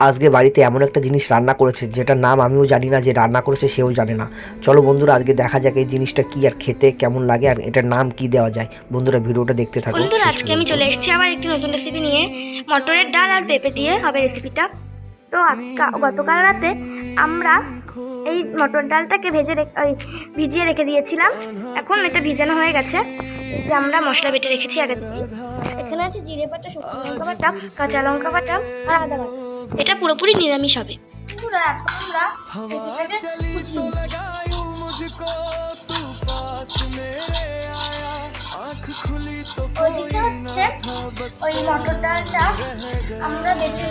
আজকে বাড়িতে এমন একটা জিনিস রান্না করেছে যেটার নাম আমিও জানি না, যে রান্না করেছে সেও জানে না। চলো বন্ধুরা আজকে দেখা যাক এই জিনিসটা কি আর খেতে কেমন লাগে আর এটার নাম কি দেওয়া যায়। বন্ধুরা ভিডিওটা দেখতে থাকো। বন্ধুরা আজকে আমি চলে এসেছি আবার একটি নতুন রেসিপি নিয়ে। মটরের ডাল আর পেঁপে দিয়ে হবে রেসিপিটা। তো গতকাল রাতে আমরা এই মটর ডালটাকে ভিজিয়ে রেখে দিয়েছিলাম। এখন এটা ভিজানো হয়ে গেছে। যে আমরা মশলা বেটে রেখেছি আগে থেকে। এখানে আছে জিরে বাটা, শুকনো লঙ্কা বাটা, কাঁচা লঙ্কা বাটা আর আদা বাটা। এটা পুরোপুরি নিরামিষ হবে। বন্ধুরা এখন আমরা পেঁপেটাকে কুচিয়ে নিচ্ছি। ওইদিকে হচ্ছে ওই মটর ডালটা আমরা বেটে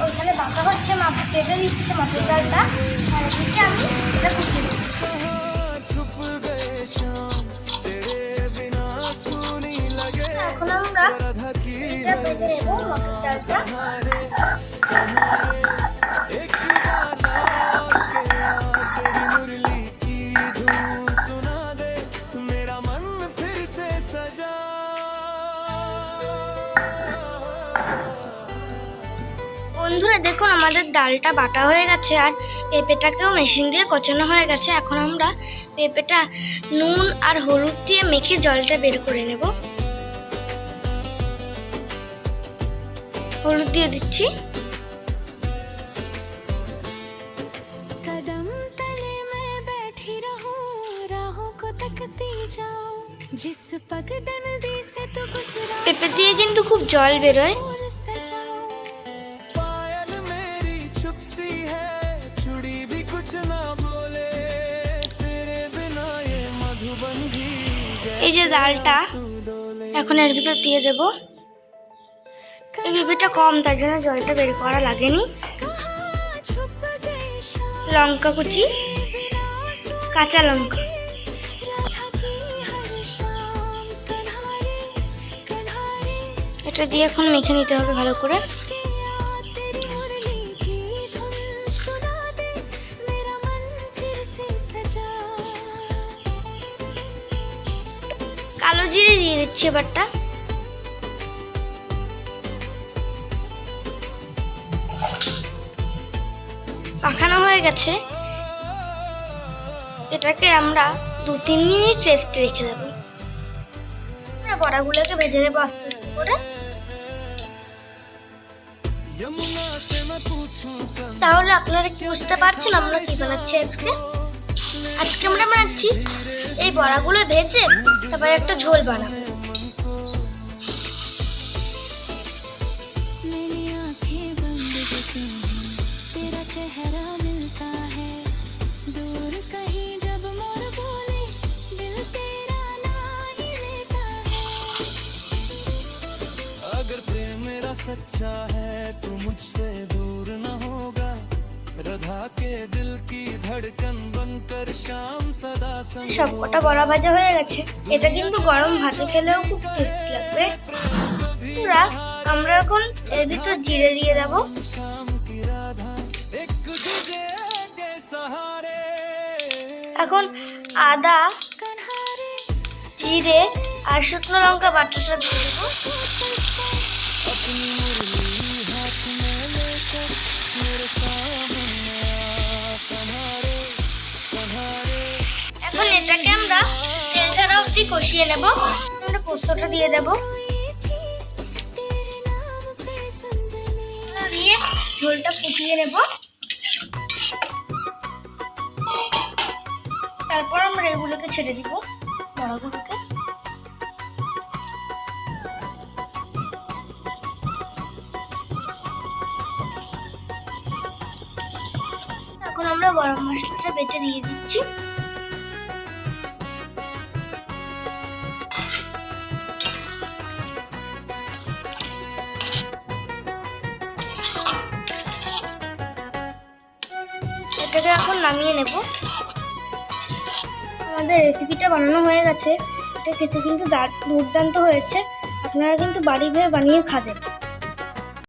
ওইখানে বাঁকা হচ্ছে, বেটে দিচ্ছে মটর ডালটা, আর এদিকে আমি এটা কুচিয়ে দিচ্ছি। এখন আমরা এটা বেটে নেব মটর ডালটা। বন্ধুরা দেখুন আমাদের ডালটা বাটা হয়ে গেছে আর পেঁপেটাকেও মেশিন দিয়ে কচানো হয়ে গেছে। এখন আমরা পেঁপেটা নুন আর হলুদ দিয়ে মেখে জলটা বের করে নেব। হলুদ দিয়ে দিচ্ছি। পেঁপে দিয়ে কিন্তু খুব জল বেরোয়। এই যে ডালটা এখন এর ভিতর দিয়ে দেব। এই পেঁপেটা কম তার জন্য জলটা বের করা লাগেনি। লঙ্কা কুচি, কাঁচা লঙ্কা, এটা দিয়ে এখন মেখে নিতে হবে ভালো করে। কালো জিরে দিয়ে দিচ্ছি এবারটা। মাখানো হয়ে গেছে। এটাকে আমরা 2-3 মিনিট রেস্টে রেখে দেব। আমরা বড়াগুলোকে ভেজে নেবো আস্তে আস্তে করে। তাহলে আপনারা কি বুঝতে পারছেন আমরা কি বানাচ্ছি আজকে? আজকে আমরা বানাচ্ছি এই বড়াগুলো ভেজে তারপরে একটা ঝোল বানাবো। अगर प्रेम मेरा सच्चा है तो मुझसे दूर न होगा, राधा के दिल की धड़कन बनकर शाम सदा संग। সবকটা বড়া ভাজা হয়ে গেছে। এটা কিন্তু গরম ভাতে খেলেও খুব টেস্টি লাগবে। পুরা আমরা এখন এর ভিতর জিরে দিয়ে দেব। এখন আদা, জিরে আর শুকনো লঙ্কা বাটাটা দিয়ে দেব। এখন এটাকে আমরা তেল ছাড়া অবধি কষিয়ে নেব। আমরা পোস্তটা দিয়ে দেব, দিয়ে ঝোলটা ফুটিয়ে নেব। তারপর আমরা এগুলোকে ছেড়ে দিব, বড়াগুলোকে। এখন আমরা গরম মশলাটা বেটে দিয়ে দিচ্ছি। এটাকে এখন নামিয়ে নেব। আমাদের রেসিপিটা বানানো হয়ে গেছে। এটা খেতে কিন্তু দুর্দান্ত হয়েছে। আপনারা কিন্তু বাড়িতে বানিয়ে খাবেন।